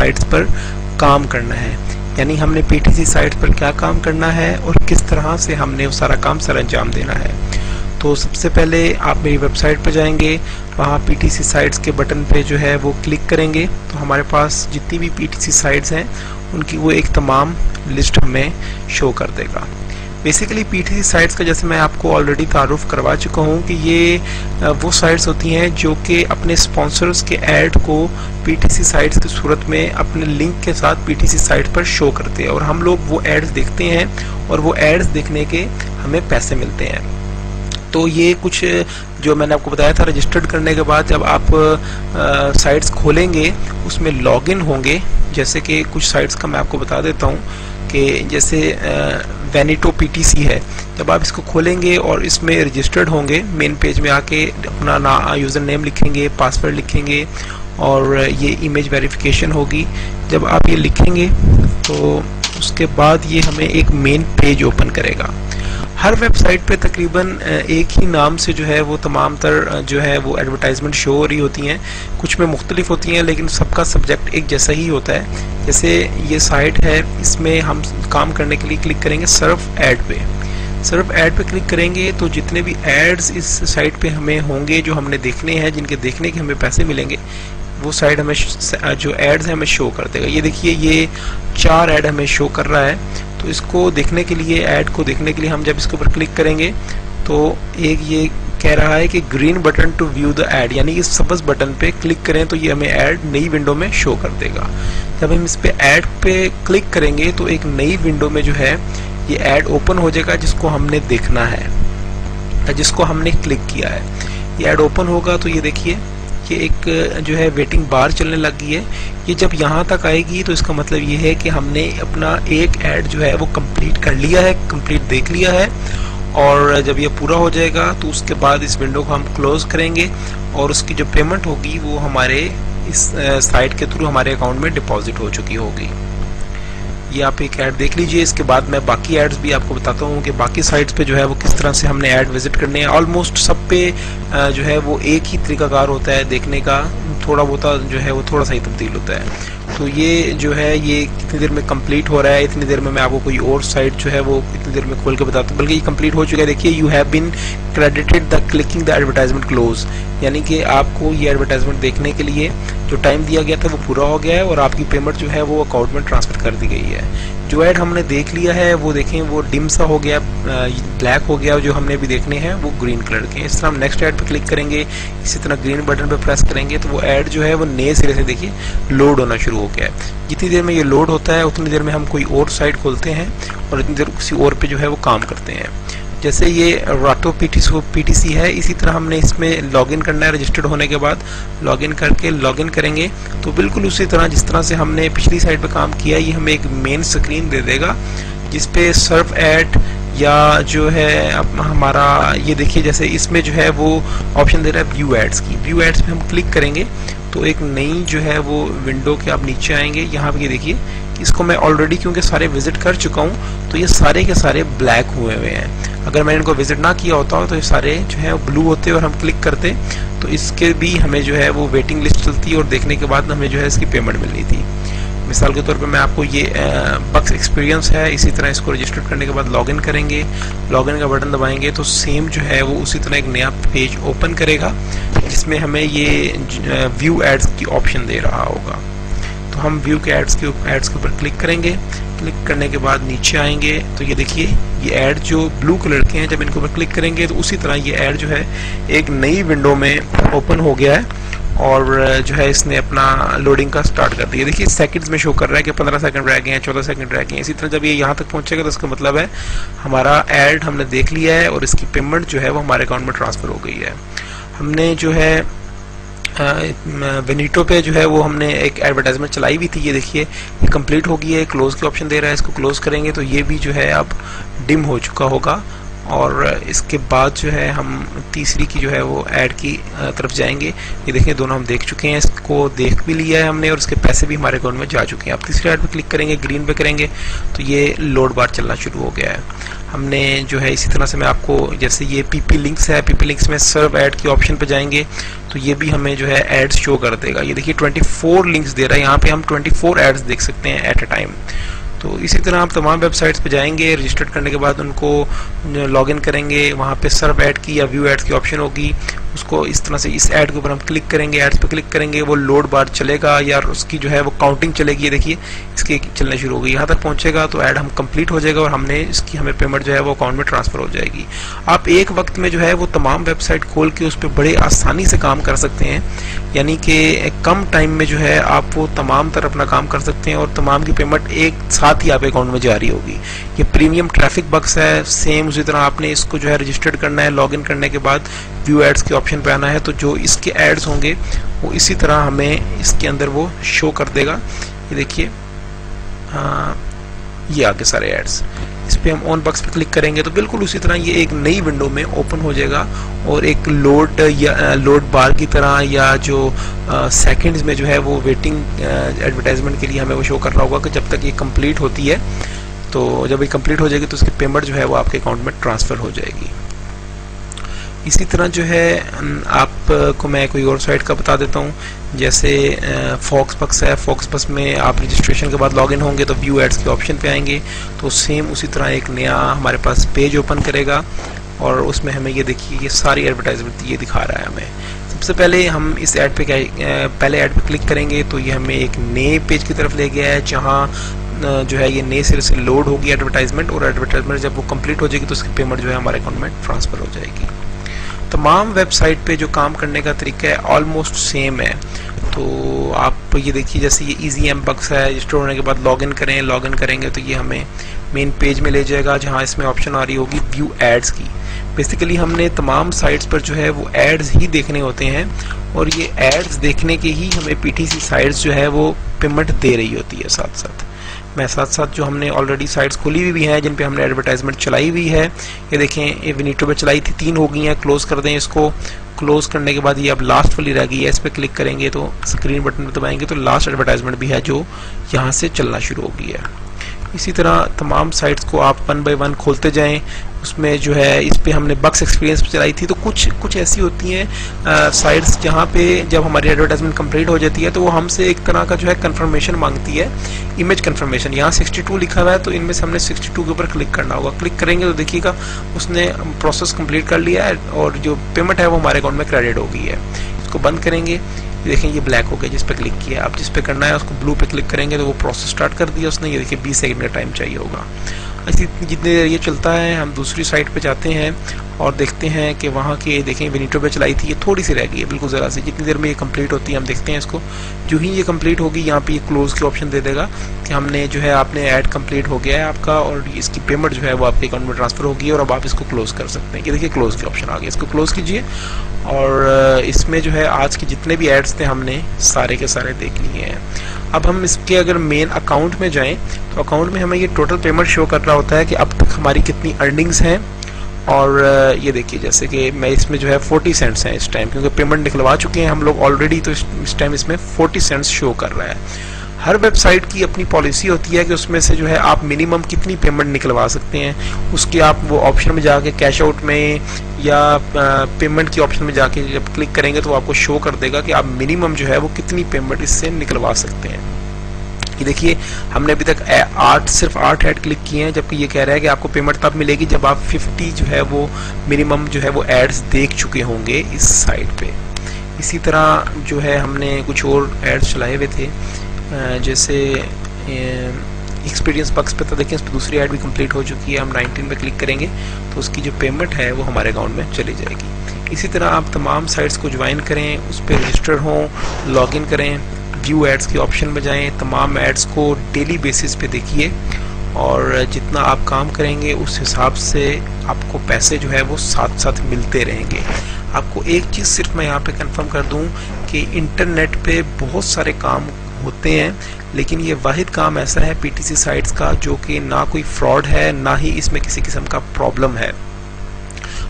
Sites पर काम करना है। यानी हमने पीटीसी साइट्स पर क्या काम करना है और किस तरह से हमने वो सारा काम सर अंजाम देना है। तो सबसे पहले आप मेरी वेबसाइट पर जाएंगे, वहाँ पीटीसी साइट्स के बटन पे जो है वो क्लिक करेंगे तो हमारे पास जितनी भी पीटीसी साइट्स हैं उनकी वो एक तमाम लिस्ट हमें शो कर देगा। बेसिकली पीटीसी साइट्स का जैसे मैं आपको ऑलरेडी तारुफ करवा चुका हूँ कि ये वो साइट्स होती हैं जो कि अपने स्पॉन्सर्स के ऐड को पीटीसी साइट्स की सूरत में अपने लिंक के साथ पीटीसी साइट पर शो करते हैं और हम लोग वो एड्स देखते हैं और वो एड्स देखने के हमें पैसे मिलते हैं। तो ये कुछ जो मैंने आपको बताया था, रजिस्टर्ड करने के बाद जब आप साइट्स खोलेंगे उसमें लॉगिन होंगे। जैसे कि कुछ साइट्स का मैं आपको बता देता हूँ कि जैसे वेनिटो पीटीसी है, जब आप इसको खोलेंगे और इसमें रजिस्टर्ड होंगे, मेन पेज में आके अपना यूज़र नेम लिखेंगे, पासवर्ड लिखेंगे और ये इमेज वेरिफिकेशन होगी। जब आप ये लिखेंगे तो उसके बाद ये हमें एक मेन पेज ओपन करेगा। हर वेबसाइट पे तकरीबन एक ही नाम से जो है वो तमाम तर जो है वो एडवर्टाइजमेंट शो हो रही होती हैं, कुछ में मुख्तलिफ होती हैं लेकिन सबका सब्जेक्ट एक जैसा ही होता है। जैसे ये साइट है, इसमें हम काम करने के लिए क्लिक करेंगे सर्फ ऐड पे। सर्फ ऐड पे क्लिक करेंगे तो जितने भी एड्स इस साइट पे हमें होंगे जो हमने देखने हैं, जिनके देखने के हमें पैसे मिलेंगे, वो साइट हमें जो एड्स हैं हमें शो कर देगा। ये देखिए ये 4 ऐड हमें शो कर रहा है। तो इसको देखने के लिए, ऐड को देखने के लिए हम जब इसके ऊपर क्लिक करेंगे तो एक ये कह रहा है कि green button to view the ad, यानी इस सब्ज बटन पे क्लिक करें तो ये हमें ऐड नई विंडो में शो कर देगा। जब हम इस पे ऐड पे क्लिक करेंगे तो एक नई विंडो में जो है ये ऐड ओपन हो जाएगा जिसको हमने देखना है, जिसको हमने क्लिक किया है। ये ऐड ओपन होगा तो ये देखिए ये एक जो है वेटिंग बार चलने लग गई है। ये जब यहाँ तक आएगी तो इसका मतलब ये है कि हमने अपना एक ऐड जो है वो कंप्लीट कर लिया है, कंप्लीट देख लिया है। और जब ये पूरा हो जाएगा तो उसके बाद इस विंडो को हम क्लोज करेंगे और उसकी जो पेमेंट होगी वो हमारे इस साइट के थ्रू हमारे अकाउंट में डिपॉजिट हो चुकी होगी। ये आप एक ऐड देख लीजिए। इसके बाद मैं बाकी एड्स भी आपको बताता हूँ कि बाकी साइट्स पे जो है वो किस तरह से हमने ऐड विजिट करने हैं। ऑलमोस्ट सब पे जो है वो एक ही तरीकाकार होता है देखने का, थोड़ा बहुत जो है वो थोड़ा सा ही तब्दील होता है। तो ये जो है ये कितनी देर में कंप्लीट हो रहा है, इतनी देर में मैं आपको कोई और साइट जो है वो इतनी देर में खोल के बताता हूँ, बल्कि ये कंप्लीट हो चुका है। देखिए you have been credited the clicking the advertisement close, यानी कि आपको ये एडवर्टाइजमेंट देखने के लिए जो टाइम दिया गया था वो पूरा हो गया है और आपकी पेमेंट जो है वो अकाउंट में ट्रांसफर कर दी गई है। जो ऐड हमने देख लिया है वो देखें वो डिम सा हो गया, ब्लैक हो गया, जो हमने भी देखने हैं वो ग्रीन कलर के हैं। इस तरह हम नेक्स्ट ऐड पे क्लिक करेंगे, इसी तरह ग्रीन बटन पे प्रेस करेंगे तो वो ऐड जो है वो नए सिरे से देखिए लोड होना शुरू हो गया है। जितनी देर में ये लोड होता है उतनी देर में हम कोई और साइट खोलते हैं और इतनी देर किसी और पे जो है वो काम करते हैं। जैसे ये राटो पीटीसी है, इसी तरह हमने इसमें लॉगिन करना है। रजिस्टर्ड होने के बाद लॉगिन करके लॉगिन करेंगे तो बिल्कुल उसी तरह जिस तरह से हमने पिछली साइट पे काम किया, ये हमें एक मेन स्क्रीन दे देगा जिसपे सर्फ ऐड या जो है हमारा ये देखिए जैसे इसमें जो है वो ऑप्शन दे रहा है व्यू एड्स की। व्यू एड्स पे हम क्लिक करेंगे तो एक नई जो है वो विंडो के आप नीचे आएंगे, यहाँ पे ये देखिए इसको मैं ऑलरेडी क्योंकि सारे विजिट कर चुका हूँ तो ये सारे के सारे ब्लैक हुए हुए हैं। अगर मैंने इनको विजिट ना किया होता तो ये सारे जो है ब्लू होते और हम क्लिक करते तो इसके भी हमें जो है वो वेटिंग लिस्ट चलती और देखने के बाद हमें जो है इसकी पेमेंट मिलनी थी। मिसाल के तौर पे मैं आपको ये बक्स एक्सपीरियंस है, इसी तरह इसको रजिस्टर करने के बाद लॉगिन करेंगे, लॉगिन का बटन दबाएंगे तो सेम जो है वो उसी तरह एक नया पेज ओपन करेगा जिसमें हमें ये व्यू एड्स की ऑप्शन दे रहा होगा। तो हम व्यू के एड्स के ऊपर क्लिक करेंगे। क्लिक करने के बाद नीचे आएंगे तो ये देखिए ये ऐड जो ब्लू कलर के हैं, जब इनके ऊपर क्लिक करेंगे तो उसी तरह ये ऐड जो है एक नई विंडो में ओपन हो गया है और जो है इसने अपना लोडिंग का स्टार्ट कर दिया। देखिए सेकंड्स में शो कर रहा है कि 15 सेकंड रह गए हैं, 14 सेकंड रह गए हैं। इसी तरह जब ये यहाँ तक पहुँचेगा तो इसका मतलब है हमारा ऐड हमने देख लिया है और इसकी पेमेंट जो है वो हमारे अकाउंट में ट्रांसफ़र हो गई है। हमने जो है वेनिटो पे जो है वो हमने एक एडवर्टाइजमेंट चलाई हुई थी, ये देखिए ये कंप्लीट हो गई है, क्लोज की ऑप्शन दे रहा है, इसको क्लोज करेंगे तो ये भी जो है अब डिम हो चुका होगा और इसके बाद जो है हम तीसरी की जो है वो ऐड की तरफ जाएंगे। ये देखें दोनों हम देख चुके हैं, इसको देख भी लिया है हमने और उसके पैसे भी हमारे अकाउंट में जा चुके हैं। आप तीसरी ऐड पे क्लिक करेंगे, ग्रीन पे करेंगे तो ये लोड बार चलना शुरू हो गया है। हमने जो है इसी तरह से मैं आपको, जैसे ये पीपी लिंक्स है, पीपी लिंक्स में सर्व ऐड की ऑप्शन पे जाएंगे तो ये भी हमें जो है एड्स शो कर देगा। ये देखिए 24 लिंक्स दे रहा है, यहाँ पे हम 24 एड्स देख सकते हैं एट अ टाइम। तो इसी तरह आप तमाम वेबसाइट्स पे जाएंगे, रजिस्टर करने के बाद उनको लॉगिन करेंगे, वहाँ पे सर्व ऐड की या व्यू एड्स की ऑप्शन होगी, उसको इस तरह से इस ऐड के ऊपर हम क्लिक करेंगे, एड्स पे क्लिक करेंगे, वो लोड बार चलेगा या उसकी जो है वो काउंटिंग चलेगी। ये देखिए इसकी चलना शुरू हो गई, यहाँ तक पहुँचेगा तो ऐड हम कंप्लीट हो जाएगा और हमने इसकी हमें पेमेंट जो है वो अकाउंट में ट्रांसफर हो जाएगी। आप एक वक्त में जो है वो तमाम वेबसाइट खोल के उस पर बड़े आसानी से काम कर सकते हैं, यानी कि कम टाइम में जो है आप वो तमाम तरह अपना काम कर सकते हैं और तमाम की पेमेंट एक साथ ही आपके अकाउंट में जारी होगी। ये प्रीमियम ट्रैफिक बक्स है, सेम उसी तरह आपने इसको जो है रजिस्टर्ड करना है, लॉगिन करने के बाद व्यू एड्स के ऑप्शन पे आना है, तो जो इसके एड्स होंगे वो इसी तरह हमें इसके अंदर वो शो कर देगा। ये देखिए ये आगे सारे एड्स, इस पे हम ऑन बक्स पे क्लिक करेंगे तो बिल्कुल उसी तरह ये एक नई विंडो में ओपन हो जाएगा और एक लोड या लोड बार की तरह या जो सेकंड्स में जो है वो वेटिंग एडवर्टाइजमेंट के लिए हमें वो शो कर रहा होगा कि जब तक ये कंप्लीट होती है, तो जब ये कंप्लीट हो जाएगी तो उसकी पेमेंट जो है वो आपके अकाउंट में ट्रांसफ़र हो जाएगी। इसी तरह जो है आपको मैं कोई और साइट का बता देता हूँ, जैसे फॉक्सबक्स है। फॉक्सबक्स में आप रजिस्ट्रेशन के बाद लॉगिन होंगे तो व्यू एड्स के ऑप्शन पे आएंगे तो सेम उसी तरह एक नया हमारे पास पेज ओपन करेगा और उसमें हमें ये देखिए ये सारी एडवर्टाइजमेंट ये दिखा रहा है हमें। सबसे पहले हम इस ऐड पे पहले ऐड पे क्लिक करेंगे तो ये हमें एक नए पेज की तरफ ले गया है जहाँ जो है ये नए सिरे से लोड होगी एडवर्टाइजमेंट और एडवर्टाइजमेंट जब वो कंप्लीट हो जाएगी तो उसकी पेमेंट जो है हमारे अकाउंट में ट्रांसफ़र हो जाएगी। तमाम वेबसाइट पे जो काम करने का तरीका है ऑलमोस्ट सेम है। तो आप ये देखिए जैसे ये इजी एम बक्स है, रजिस्टर होने के बाद लॉगिन करें, लॉगिन करेंगे तो ये हमें मेन पेज में ले जाएगा जहाँ इसमें ऑप्शन आ रही होगी व्यू एड्स की। बेसिकली हमने तमाम साइट्स पर जो है वो एड्स ही देखने होते हैं और ये एड्स देखने के ही हमें पीटीसी साइट्स जो है वो पेमेंट दे रही होती है। साथ साथ जो हमने ऑलरेडी साइट्स खोली हुई भी हैं जिन पे हमने एडवर्टाइजमेंट चलाई हुई है, ये देखें ये विनीटो पे चलाई थी, 3 हो गई हैं, क्लोज कर दें इसको। क्लोज करने के बाद ये अब लास्ट वाली रह गई है, इस पर क्लिक करेंगे तो स्क्रीन बटन पर दबाएंगे तो लास्ट एडवर्टाइजमेंट भी है जो यहाँ से चलना शुरू हो गई है। इसी तरह तमाम साइट्स को आप 1 बाय 1 खोलते जाएं। उसमें जो है इस पे हमने बक्स एक्सपीरियंस चलाई थी, तो कुछ ऐसी होती हैं साइट्स जहाँ पे जब हमारी एडवर्टाइजमेंट कंप्लीट हो जाती है तो वो हमसे एक तरह का जो है कंफर्मेशन मांगती है, इमेज कंफर्मेशन। यहाँ 62 लिखा हुआ है तो इनमें से हमने 62 के ऊपर क्लिक करना होगा। क्लिक करेंगे तो देखिएगा उसने प्रोसेस कंप्लीट कर लिया है और जो पेमेंट है वो हमारे अकाउंट में क्रेडिट हो गई है। इसको बंद करेंगे, देखें ये ब्लैक हो गया जिस पे क्लिक किया। आप जिस पे करना है उसको ब्लू पे क्लिक करेंगे तो वो प्रोसेस स्टार्ट कर दिया उसने। ये देखिए 20 सेकंड का टाइम चाहिए होगा। ऐसी जितनी देर ये चलता है हम दूसरी साइट पे जाते हैं और देखते हैं कि वहाँ के देखें विनीटो पे चलाई थी, ये थोड़ी सी रह गई है बिल्कुल ज़रा सी। जितनी देर में ये कंप्लीट होती है हम देखते हैं इसको। जो ही ये कंप्लीट होगी यहाँ पे ये क्लोज की ऑप्शन दे देगा कि हमने जो है आपने ऐड कंप्लीट हो गया है आपका और इसकी पेमेंट जो है वो आपके अकाउंट में ट्रांसफर होगी और अब आप इसको क्लोज कर सकते हैं। ये देखिए क्लोज की ऑप्शन आ गई, इसको क्लोज कीजिए और इसमें जो है आज के जितने भी एड्स थे हमने सारे के सारे देख लिए हैं। अब हम इसके अगर मेन अकाउंट में जाएं तो अकाउंट में हमें ये टोटल पेमेंट शो कर रहा होता है कि अब तक हमारी कितनी अर्निंग्स हैं। और ये देखिए जैसे कि मैं इसमें जो है 40 सेंट्स हैं इस टाइम, क्योंकि पेमेंट निकलवा चुके हैं हम लोग ऑलरेडी, तो इस टाइम इसमें 40 सेंट्स शो कर रहा है। हर वेबसाइट की अपनी पॉलिसी होती है कि उसमें से जो है आप मिनिमम कितनी पेमेंट निकलवा सकते हैं। उसके आप वो ऑप्शन में जाके कैश आउट में या पेमेंट की ऑप्शन में जाके जब क्लिक करेंगे तो आपको शो कर देगा कि आप मिनिमम जो है वो कितनी पेमेंट इससे निकलवा सकते हैं। ये देखिए हमने अभी तक सिर्फ 8 ऐड क्लिक किए हैं, जबकि ये कह रहा है कि आपको पेमेंट तब मिलेगी जब आप 50 जो है वो मिनिमम जो है वो एड्स देख चुके होंगे इस साइट पे। इसी तरह जो है हमने कुछ और एड्स चलाए हुए थे, जैसे एक्सपीरियंस बक्स पे, तो देखिए इस पर दूसरी ऐड भी कंप्लीट हो चुकी है। हम 19 पे क्लिक करेंगे तो उसकी जो पेमेंट है वो हमारे अकाउंट में चली जाएगी। इसी तरह आप तमाम साइट्स को ज्वाइन करें, उस पर रजिस्टर हों, लॉगिन करें, व्यू एड्स के ऑप्शन में जाएं, तमाम एड्स को डेली बेसिस पे देखिए और जितना आप काम करेंगे उस हिसाब से आपको पैसे जो है वो साथ साथ मिलते रहेंगे। आपको एक चीज़ सिर्फ मैं यहाँ पे कंफर्म कर दूँ कि इंटरनेट पे बहुत सारे काम होते हैं, लेकिन ये वाहिद काम ऐसा है पीटीसी साइट्स का जो कि ना कोई फ्रॉड है ना ही इसमें किसी किस्म का प्रॉब्लम है।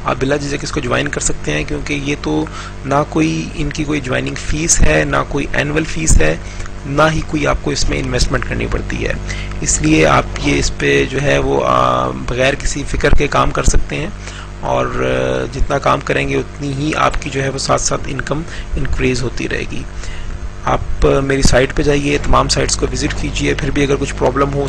आप बिला झिझक इसको ज्वाइन कर सकते हैं, क्योंकि ये तो ना कोई इनकी कोई ज्वाइनिंग फीस है, ना कोई एनुअल फीस है, ना ही कोई आपको इसमें इन्वेस्टमेंट करनी पड़ती है। इसलिए आप ये इस पे जो है वो बगैर किसी फिक्र के काम कर सकते हैं, और जितना काम करेंगे उतनी ही आपकी जो है वो साथ साथ इनकम इंक्रीज होती रहेगी। आप मेरी साइट पे जाइए, तमाम साइट्स को विजिट कीजिए, फिर भी अगर कुछ प्रॉब्लम हो